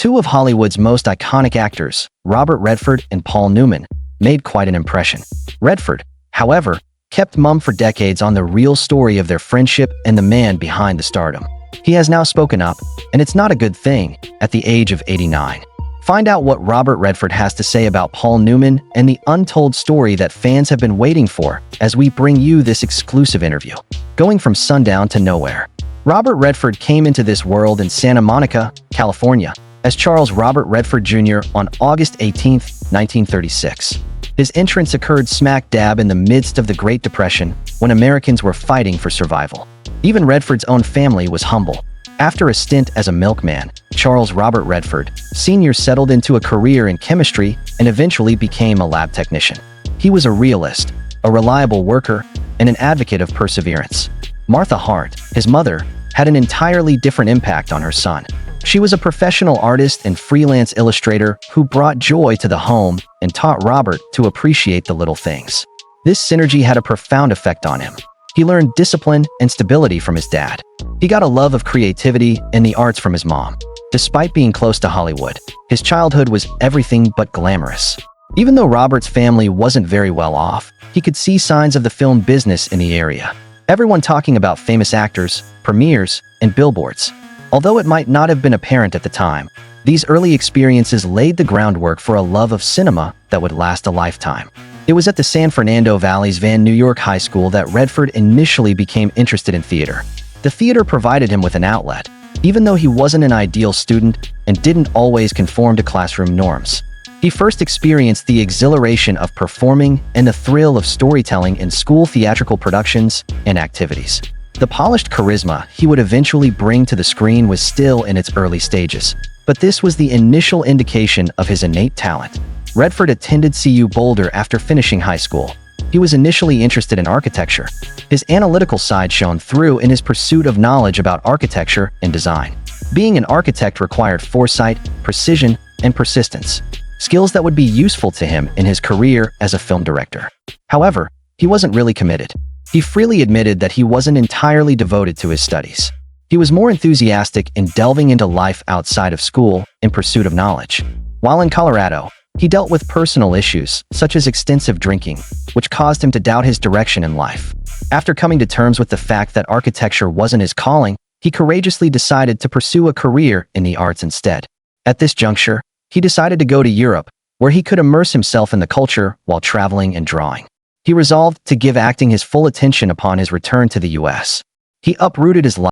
Two of Hollywood's most iconic actors, Robert Redford and Paul Newman, made quite an impression. Redford, however, kept mum for decades on the real story of their friendship and the man behind the stardom. He has now spoken up, and it's not a good thing, at the age of 89. Find out what Robert Redford has to say about Paul Newman and the untold story that fans have been waiting for as we bring you this exclusive interview. Going from sundown to nowhere. Robert Redford came into this world in Santa Monica, California, as Charles Robert Redford Jr. on August 18, 1936. His entrance occurred smack dab in the midst of the Great Depression, when Americans were fighting for survival. Even Redford's own family was humble. After a stint as a milkman, Charles Robert Redford Sr. settled into a career in chemistry and eventually became a lab technician. He was a realist, a reliable worker, and an advocate of perseverance. Martha Hart, his mother, had an entirely different impact on her son. She was a professional artist and freelance illustrator who brought joy to the home and taught Robert to appreciate the little things. This synergy had a profound effect on him. He learned discipline and stability from his dad. He got a love of creativity and the arts from his mom. Despite being close to Hollywood, his childhood was everything but glamorous. Even though Robert's family wasn't very well off, he could see signs of the film business in the area. Everyone talking about famous actors, premieres, and billboards. Although it might not have been apparent at the time, these early experiences laid the groundwork for a love of cinema that would last a lifetime. It was at the San Fernando Valley's Van New York High School that Redford initially became interested in theater. The theater provided him with an outlet, even though he wasn't an ideal student and didn't always conform to classroom norms. He first experienced the exhilaration of performing and the thrill of storytelling in school theatrical productions and activities. The polished charisma he would eventually bring to the screen was still in its early stages, but this was the initial indication of his innate talent. Redford attended CU Boulder after finishing high school. He was initially interested in architecture. His analytical side shone through in his pursuit of knowledge about architecture and design. Being an architect required foresight, precision, and persistence, skills that would be useful to him in his career as a film director. However, he wasn't really committed. He freely admitted that he wasn't entirely devoted to his studies. He was more enthusiastic in delving into life outside of school in pursuit of knowledge. While in Colorado, he dealt with personal issues, such as extensive drinking, which caused him to doubt his direction in life. After coming to terms with the fact that architecture wasn't his calling, he courageously decided to pursue a career in the arts instead. At this juncture, he decided to go to Europe, where he could immerse himself in the culture while traveling and drawing. He resolved to give acting his full attention upon his return to the US. He uprooted his life